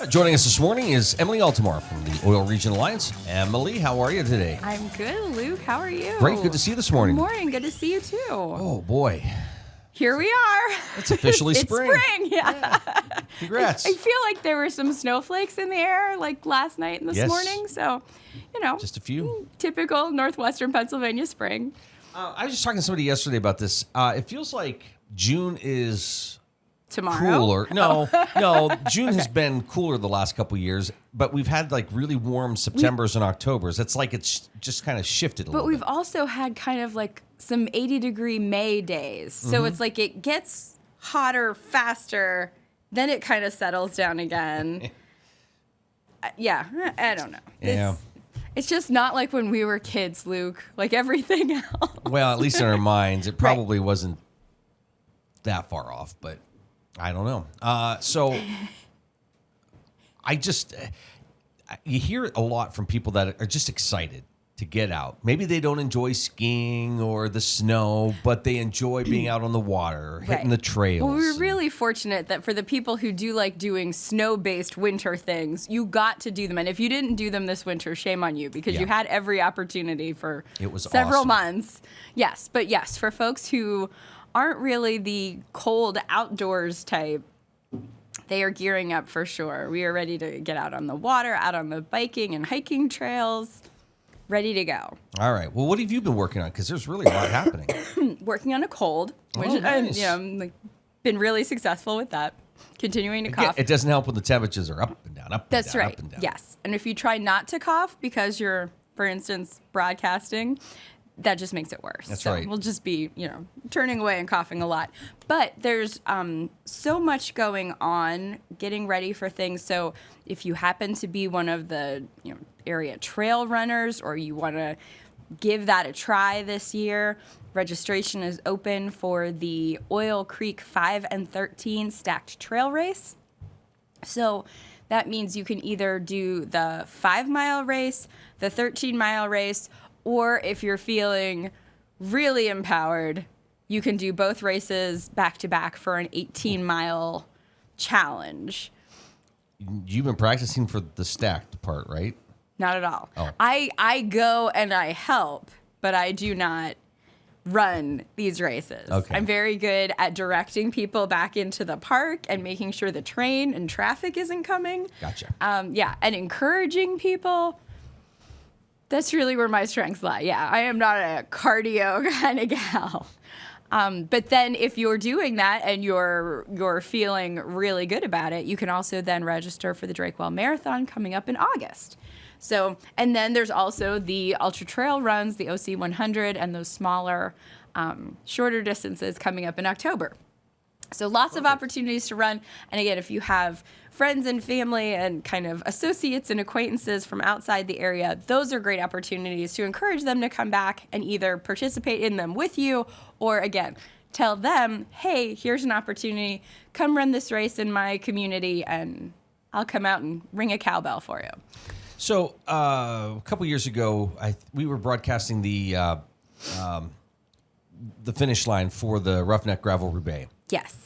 Joining us this morning is Emily Altomare from the Oil Region Alliance. Emily, how are you today? I'm good, Luke. How are you? Great. Good to see you this morning. Good morning. Good to see you, too. Oh, boy. Here we are. It's officially spring. It's spring, yeah. Congrats. I feel like there were some snowflakes in the air, like last night and this morning. So, just a few. Typical northwestern Pennsylvania spring. I was just talking to somebody yesterday about this. It feels like June is tomorrow. Cooler. No, June has been cooler the last couple of years, but we've had like really warm Septembers and Octobers. It's like it's just kind of shifted a little bit. But we've also had kind of like some 80-degree May days. So it's like it gets hotter faster, then it kind of settles down again. I don't know. Yeah. It's just not like when we were kids, Luke, like everything else. Well, at least in our minds, it probably wasn't that far off, but I don't know. So you hear a lot from people that are just excited to get out. Maybe they don't enjoy skiing or the snow, but they enjoy being out on the water, hitting the trails. Well, we're really fortunate that for the people who do like doing snow-based winter things, you got to do them. And if you didn't do them this winter, shame on you, because you had every opportunity for several months. Yes, but yes, for folks who aren't really the cold outdoors type, they are gearing up for sure. We are ready to get out on the water, out on the biking and hiking trails. Ready to go. All right. Well, what have you been working on? Because there's really a lot happening. Working on a cold, which nice. I'm been really successful with that. Continuing to cough. It doesn't help when the temperatures are up and down, That's right. up and down. Yes. And if you try not to cough because you're, for instance, broadcasting, that just makes it worse. That's right. We'll just be, turning away and coughing a lot. But there's so much going on, getting ready for things. So if you happen to be one of the, area trail runners, or you want to give that a try this year, registration is open for the Oil Creek 5 and 13 stacked trail race. So that means you can either do the 5-mile race, the 13-mile race, or if you're feeling really empowered, you can do both races back to back for an 18-mile challenge. You've been practicing for the stacked part, right? Not at all. Oh. I go and I help, but I do not run these races. Okay. I'm very good at directing people back into the park and making sure the train and traffic isn't coming. Gotcha. And encouraging people. That's really where my strengths lie. Yeah, I am not a cardio kind of gal. But then if you're doing that and you're feeling really good about it, you can also then register for the Drakewell Marathon coming up in August. So, and then there's also the ultra trail runs, the OC 100, and those smaller, shorter distances coming up in October. So lots of opportunities to run. And again, if you have friends and family and kind of associates and acquaintances from outside the area, those are great opportunities to encourage them to come back and either participate in them with you, or again, tell them, hey, here's an opportunity. Come run this race in my community and I'll come out and ring a cowbell for you. So a couple years ago, we were broadcasting the finish line for the Roughneck Gravel Roubaix. Yes.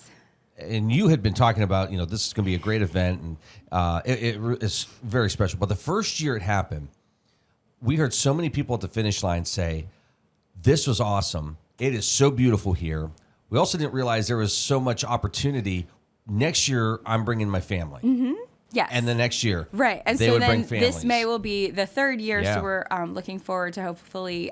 And you had been talking about, this is going to be a great event, and it's very special. But the first year it happened, we heard so many people at the finish line say, this was awesome. It is so beautiful here. We also didn't realize there was so much opportunity. Next year, I'm bringing my family. Mm-hmm. Yes. And the next year, right. And they so would then bring families. This May will be the third year, Yeah. so we're looking forward to hopefully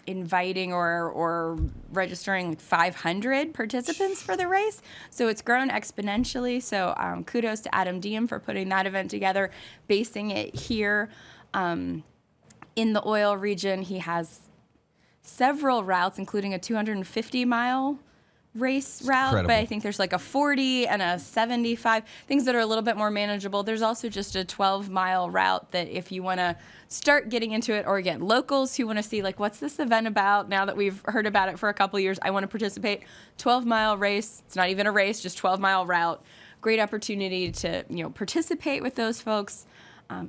inviting or registering like 500 participants for the race. So it's grown exponentially. So kudos to Adam Diem for putting that event together, basing it here in the oil region. He has several routes, including a 250-mile race route, Incredible. But I think there's like a 40 and a 75, things that are a little bit more manageable. There's also just a 12-mile route that if you want to start getting into it, or again, locals who want to see like, what's this event about now that we've heard about it for a couple of years, I want to participate. 12-mile race. It's not even a race, just 12-mile route. Great opportunity to, participate with those folks.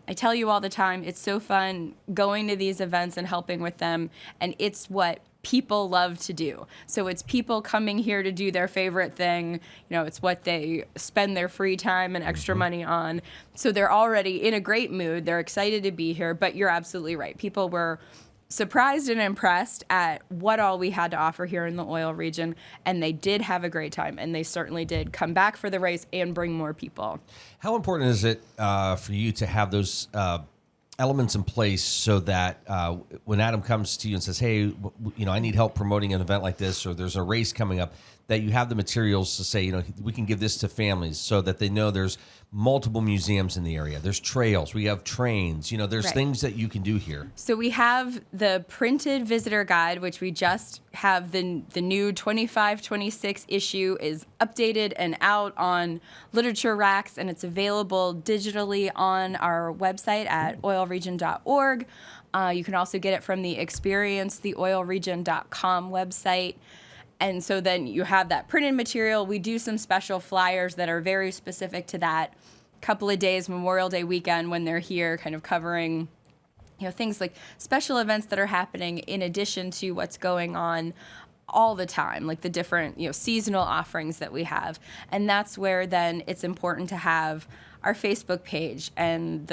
I tell you all the time, it's so fun going to these events and helping with them, and it's what people love to do. So it's people coming here to do their favorite thing. It's what they spend their free time and extra money on. So they're already in a great mood. They're excited to be here, but you're absolutely right. People were surprised and impressed at what all we had to offer here in the oil region, and they did have a great time, and they certainly did come back for the race and bring more people. How important is it for you to have those elements in place so that when Adam comes to you and says, hey, I need help promoting an event like this, or there's a race coming up, that you have the materials to say, we can give this to families so that they know there's multiple museums in the area. There's trails. We have trains. There's things that you can do here. So we have the printed visitor guide, which we just have the new 25-26 issue is updated and out on literature racks, and it's available digitally on our website at oilregion.org. You can also get it from the experiencetheoilregion.com website. And so then you have that printed material. We do some special flyers that are very specific to that couple of days, Memorial Day weekend, when they're here, kind of covering, things like special events that are happening in addition to what's going on all the time, like the different, seasonal offerings that we have. And that's where then it's important to have our Facebook page and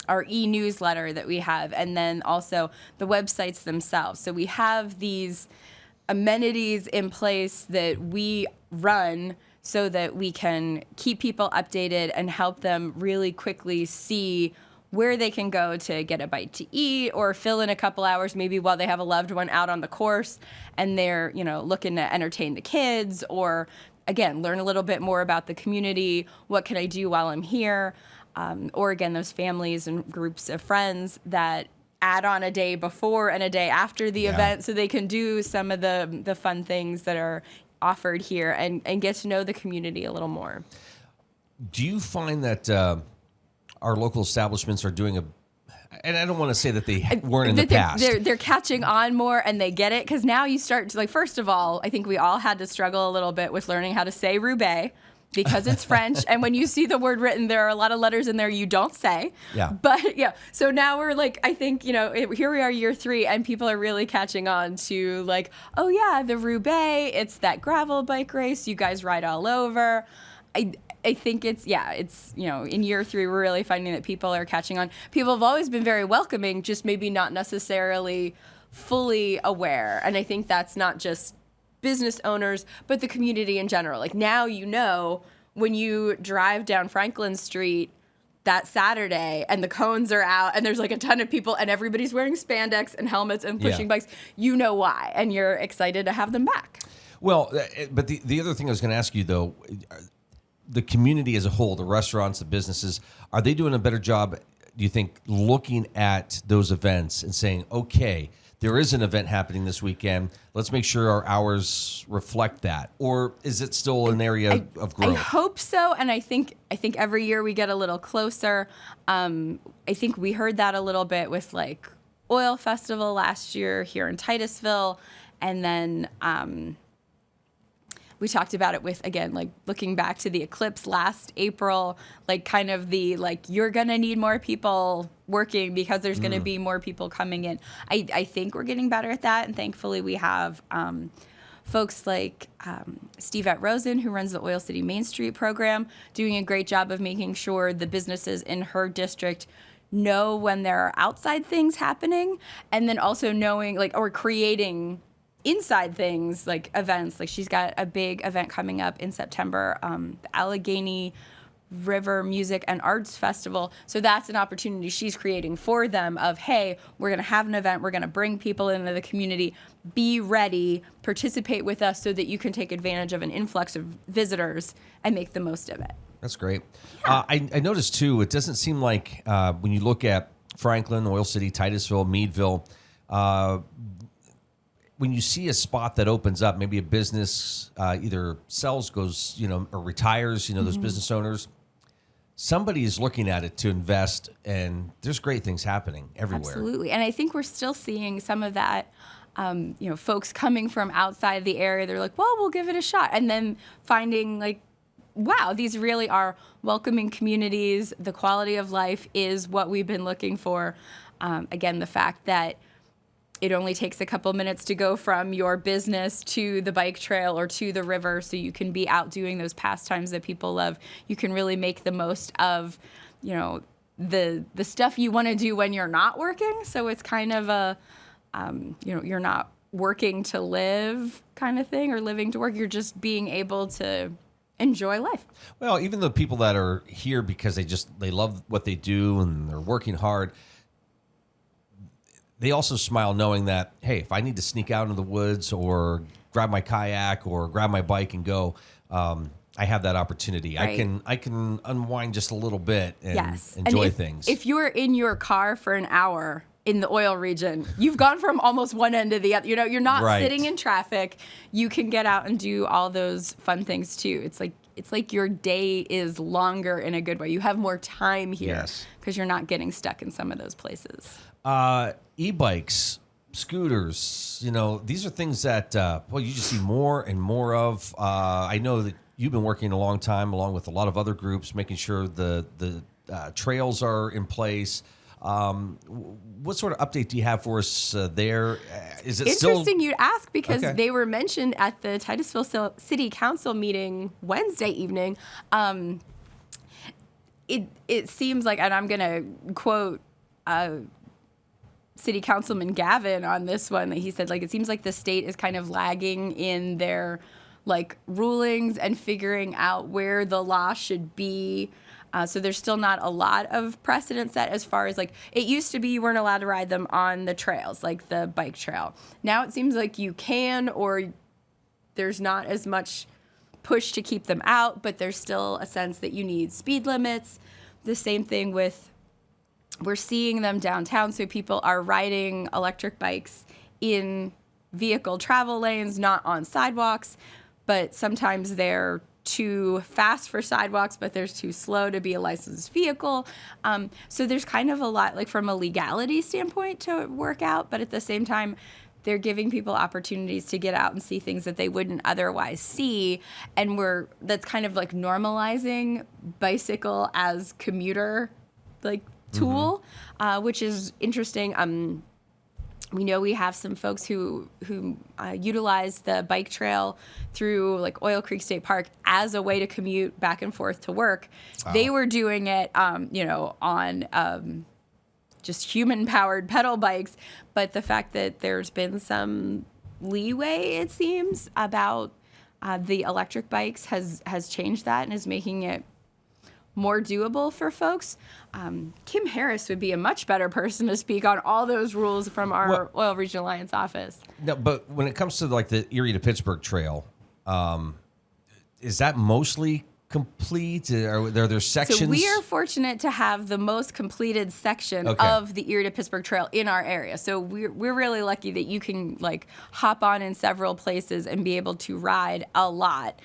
our e-newsletter that we have, and then also the websites themselves. So we have these amenities in place that we run so that we can keep people updated and help them really quickly see where they can go to get a bite to eat or fill in a couple hours maybe while they have a loved one out on the course and they're, looking to entertain the kids, or again, learn a little bit more about the community. What can I do while I'm here? Or again, those families and groups of friends that add on a day before and a day after the event so they can do some of the fun things that are offered here and get to know the community a little more. Do you find that our local establishments are doing and I don't want to say that they weren't in the past. They're catching on more and they get it, because now you start to, first of all, I think we all had to struggle a little bit with learning how to say Roubaix, because it's French, and when you see the word written, there are a lot of letters in there you don't say. Yeah. But so now we're I think, here we are year 3, and people are really catching on to oh yeah, the Roubaix, it's that gravel bike race you guys ride all over. I think it's in year 3, we're really finding that people are catching on. People have always been very welcoming, just maybe not necessarily fully aware. And I think that's not just business owners, but the community in general. Now when you drive down Franklin Street that Saturday and the cones are out and there's a ton of people and everybody's wearing spandex and helmets and pushing bikes, why, and you're excited to have them back. Well, but the other thing I was going to ask you, though, the community as a whole, the restaurants, the businesses, are they doing a better job, do you think, looking at those events and saying, okay, there is an event happening this weekend, let's make sure our hours reflect that? Or is it still an area of growth? I hope so, and I think every year we get a little closer. I think we heard that a little bit with Oil Festival last year here in Titusville, and then we talked about it with, again, looking back to the eclipse last April, kind of the, you're going to need more people working because there's going to be more people coming in. I think we're getting better at that, and thankfully we have folks like Steve Rosen, who runs the Oil City Main Street program, doing a great job of making sure the businesses in her district know when there are outside things happening, and then also knowing, or creating inside things, events. She's got a big event coming up in September, the Allegheny River Music and Arts Festival. So that's an opportunity she's creating for them of, hey, we're going to have an event. We're going to bring people into the community. Be ready, participate with us so that you can take advantage of an influx of visitors and make the most of it. That's great. Yeah. I noticed, too, it doesn't seem like when you look at Franklin, Oil City, Titusville, Meadville, when you see a spot that opens up, maybe a business either sells, goes, or retires, those business owners, somebody is looking at it to invest, and there's great things happening everywhere. Absolutely. And I think we're still seeing some of that, folks coming from outside the area. They're like, well, we'll give it a shot. And then finding wow, these really are welcoming communities. The quality of life is what we've been looking for. Again, the fact that It only takes a couple minutes to go from your business to the bike trail or to the river, so you can be out doing those pastimes that people love. You can really make the most of, the stuff you want to do when you're not working. So it's kind of a, you're not working to live kind of thing or living to work. You're just being able to enjoy life. Well, even the people that are here because they love what they do and they're working hard, they also smile knowing that, hey, if I need to sneak out into the woods or grab my kayak or grab my bike and go, I have that opportunity. Right. I can unwind just a little bit and Yes. enjoy and things. If you're in your car for an hour in the oil region, you've gone from almost one end to the other. You're not Right. sitting in traffic. You can get out and do all those fun things too. It's like your day is longer in a good way. You have more time here Yes. because you're not getting stuck in some of those places. E-bikes, scooters, these are things that, you just see more and more of. I know that you've been working a long time along with a lot of other groups, making sure the trails are in place. What sort of update do you have for us there? Is it Interesting you'd ask because Okay. they were mentioned at the Titusville City Council meeting Wednesday evening. It seems like, and I'm going to quote City Councilman Gavin on this one, that he said, it seems like the state is kind of lagging in their rulings and figuring out where the law should be. So there's still not a lot of precedent set as far as it used to be you weren't allowed to ride them on the trails, like the bike trail. Now it seems like you can, or there's not as much push to keep them out, but there's still a sense that you need speed limits. The same thing with, we're seeing them downtown, so people are riding electric bikes in vehicle travel lanes, not on sidewalks, but sometimes they're too fast for sidewalks, but they're too slow to be a licensed vehicle. So there's kind of a lot, from a legality standpoint, to work out, but at the same time, they're giving people opportunities to get out and see things that they wouldn't otherwise see, and that's kind of normalizing bicycle as commuter tool, which is interesting. We know we have some folks who utilize the bike trail through Oil Creek State Park as a way to commute back and forth to work. Wow. They were doing it, on just human-powered pedal bikes, but the fact that there's been some leeway, it seems, about the electric bikes has changed that and is making it more doable for folks. Kim Harris would be a much better person to speak on all those rules from our Oil Region Alliance office. No, but when it comes to the Erie to Pittsburgh Trail, is that mostly complete? Are there sections? So we are fortunate to have the most completed section of the Erie to Pittsburgh Trail in our area. So we're really lucky that you can hop on in several places and be able to ride a lot.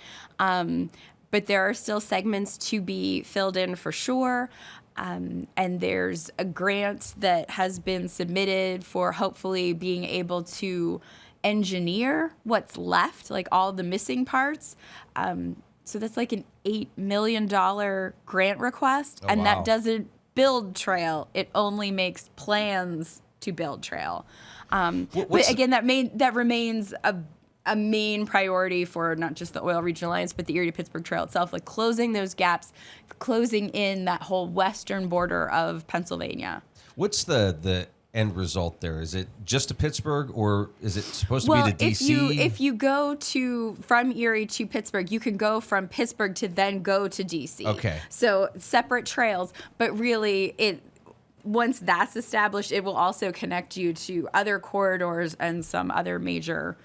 But there are still segments to be filled in for sure. And there's a grant that has been submitted for hopefully being able to engineer what's left, all the missing parts. So that's an $8 million grant request. Oh, and wow. That doesn't build trail. It only makes plans to build trail. But again, that remains a main priority for not just the Oil Region Alliance, but the Erie to Pittsburgh Trail itself, closing those gaps, closing in that whole western border of Pennsylvania. What's the end result there? Is it just to Pittsburgh, or is it supposed to be to D.C.? If you go from Erie to Pittsburgh, you can go from Pittsburgh to then go to D.C. Okay. So separate trails, but really once that's established, it will also connect you to other corridors and some other major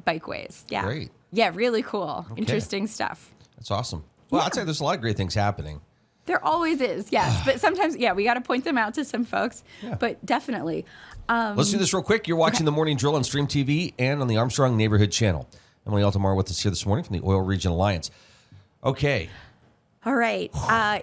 bikeways. Yeah. Great. Yeah, really cool. Okay. Interesting stuff. That's awesome. Well, I'd say there's a lot of great things happening. There always is, yes. But sometimes, we got to point them out to some folks. Yeah. But definitely. Let's do this real quick. You're watching The Morning Drill on Stream TV and on the Armstrong Neighborhood Channel. Emily Altomare with us here this morning from the Oil Region Alliance. Okay. All right.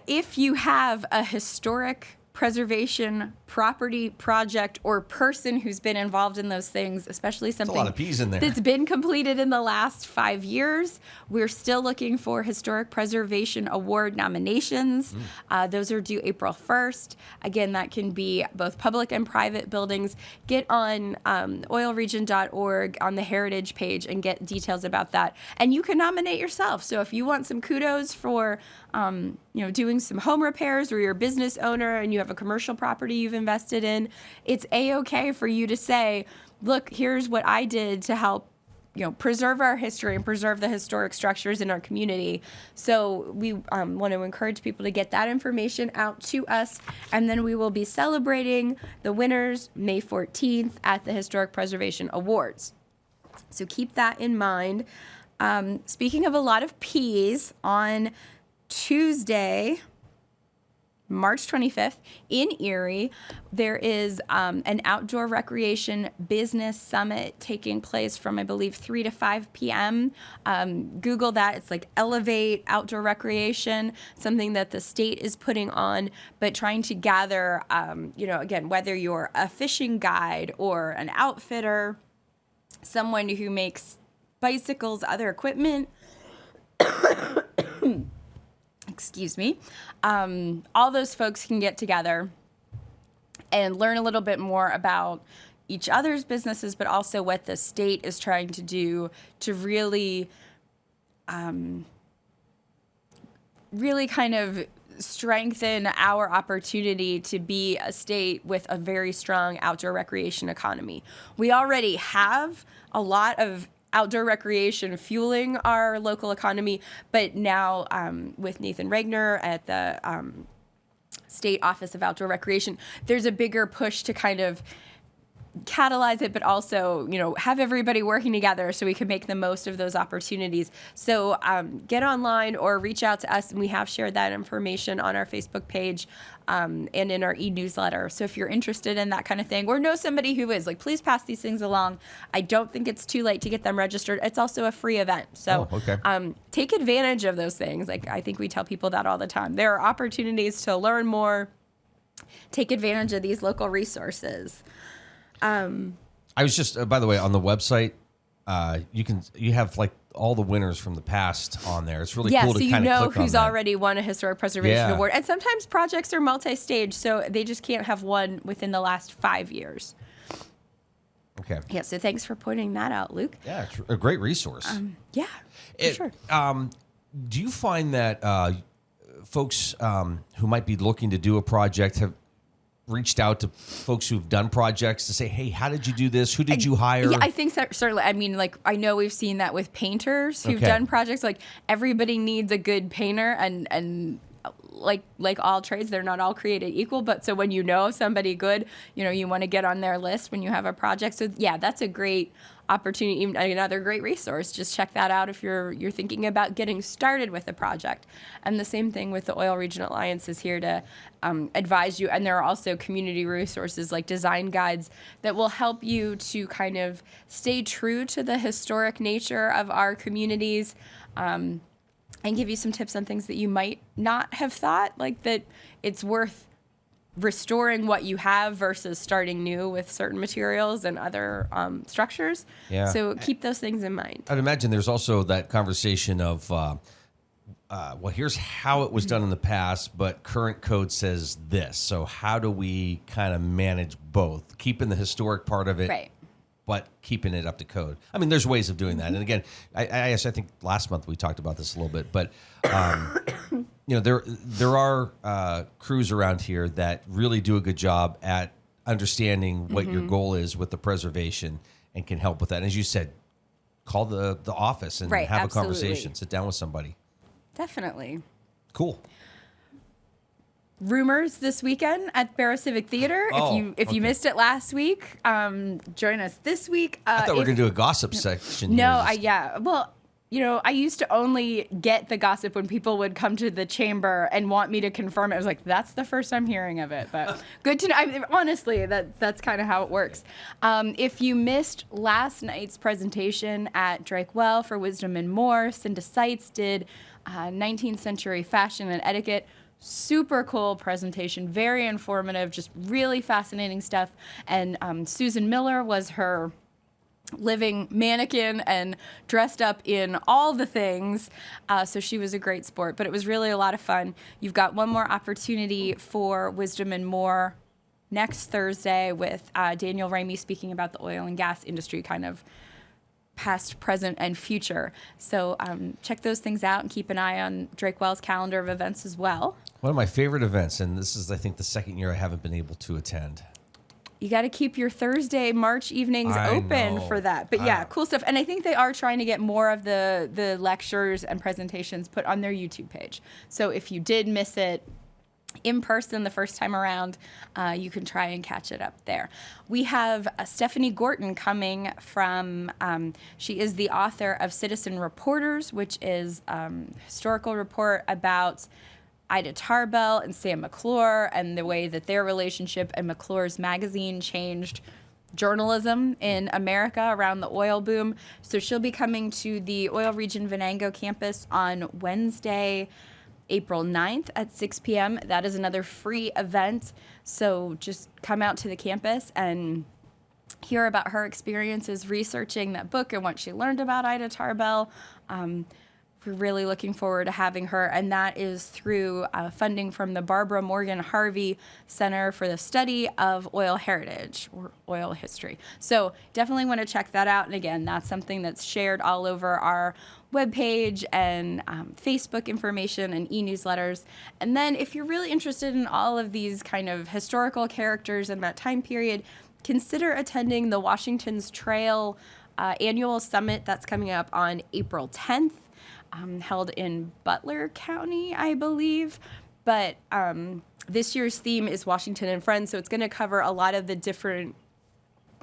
If you have a historic preservation property, project, or person who's been involved in those things, especially something a lot of P's in there. that's been completed in the last 5 years. We're still looking for Historic Preservation Award nominations. Those are due April 1st. Again, that can be both public and private buildings. Get on oilregion.org on the Heritage page and get details about that. And you can nominate yourself. So if you want some kudos for doing some home repairs, or you're a business owner and you have a commercial property you've invested in, it's A-okay for you to say, look, here's what I did to help preserve our history and preserve the historic structures in our community. So we want to encourage people to get that information out to us. And then we will be celebrating the winners May 14th at the Historic Preservation Awards. So keep that in mind. Speaking of a lot of P's, on Tuesday, March 25th, in Erie, there is an outdoor recreation business summit taking place from, I believe, 3 to 5 p.m. Google that. It's like Elevate Outdoor Recreation, something that the state is putting on, but trying to gather, again, whether you're a fishing guide or an outfitter, someone who makes bicycles, other equipment, excuse me, all those folks can get together and learn a little bit more about each other's businesses, but also what the state is trying to do to really kind of strengthen our opportunity to be a state with a very strong outdoor recreation economy. We already have a lot of outdoor recreation fueling our local economy, but now with Nathan Regner at the State Office of Outdoor Recreation, there's a bigger push to kind of catalyze it, but also, have everybody working together so we can make the most of those opportunities. So get online or reach out to us, and we have shared that information on our Facebook page and in our e-newsletter. So if you're interested in that kind of thing, or know somebody who is, please pass these things along. I don't think it's too late to get them registered. It's also a free event. So take advantage of those things. I think we tell people that all the time. There are opportunities to learn more. Take advantage of these local resources. I was just, by the way, on the website, you have all the winners from the past on there. It's really cool to kind of click on that. Yeah, so you know who's already won a Historic Preservation Award. And sometimes projects are multi-stage, so they just can't have one within the last 5 years. Okay. Yeah, so thanks for pointing that out, Luke. Yeah, it's a great resource. Sure. Do you find that folks who might be looking to do a project have reached out to folks who've done projects to say, hey, how did you do this? Who did you hire? Yeah, I think that certainly. I mean, I know we've seen that with painters who've done projects. Everybody needs a good painter, and like all trades, they're not all created equal. But so when you know somebody good, you want to get on their list when you have a project. So yeah, that's a great opportunity, even another great resource. Just check that out if you're thinking about getting started with a project. And the same thing with the Oil Region Alliance is here to advise you. And there are also community resources like design guides that will help you to kind of stay true to the historic nature of our communities, and give you some tips on things that you might not have thought, that it's worth restoring what you have versus starting new with certain materials and other structures. Yeah. So keep those things in mind. I'd imagine there's also that conversation of, here's how it was done in the past, but current code says this. So how do we kind of manage both, keeping the historic part of it, right, but keeping it up to code? I mean, there's ways of doing that. And again, I think last month we talked about this a little bit, but there are crews around here that really do a good job at understanding what your goal is with the preservation and can help with that. And as you said, call the office and have a conversation, sit down with somebody. Definitely. Cool. Rumors this weekend at Barrow Civic Theater. If you missed it last week, join us this week. I thought we were going to do a gossip section. No, Well, I used to only get the gossip when people would come to the chamber and want me to confirm it. I was like, that's the first I'm hearing of it. But good to know. Honestly, that's kind of how it works. If you missed last night's presentation at Drake Well for Wisdom and More, Cinda Seitz did 19th century fashion and etiquette. Super cool presentation, very informative, just really fascinating stuff. And Susan Miller was her living mannequin and dressed up in all the things. So she was a great sport, but it was really a lot of fun. You've got one more opportunity for Wisdom and More next Thursday with Daniel Ramey speaking about the oil and gas industry, kind of past, present, and future. So check those things out and keep an eye on Drake Wells' calendar of events as well. One of my favorite events, and this is, I think, the second year I haven't been able to attend. You got to keep your Thursday March evenings open for that. But yeah, cool stuff. And I think they are trying to get more of the lectures and presentations put on their YouTube page. So if you did miss it in person the first time around, you can try and catch it up there. We have Stephanie Gorton coming from, she is the author of Citizen Reporters, which is a historical report about Ida Tarbell and Sam McClure and the way that their relationship and McClure's magazine changed journalism in America around the oil boom. So she'll be coming to the Oil Region Venango campus on Wednesday, April 9th at 6 p.m. That is another free event. So just come out to the campus and hear about her experiences researching that book and what she learned about Ida Tarbell. We're really looking forward to having her, and that is through funding from the Barbara Morgan Harvey Center for the Study of Oil Heritage or Oil History. So definitely want to check that out. And again, that's something that's shared all over our webpage and Facebook information and e-newsletters. And then if you're really interested in all of these kind of historical characters in that time period, consider attending the Washington's Trail annual summit that's coming up on April 10th. Held in Butler County, I believe. But this year's theme is Washington and Friends, so it's going to cover a lot of the different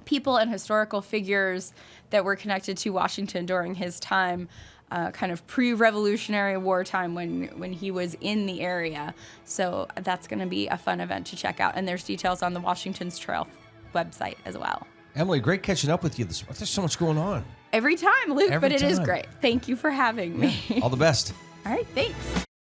people and historical figures that were connected to Washington during his time, kind of pre-Revolutionary War time when he was in the area. So that's going to be a fun event to check out. And there's details on the Washington's Trail website as well. Emily, great catching up with you this morning. There's so much going on. Every time, Luke, Every but it is time. great. Thank you for having me. All the best. All right, thanks.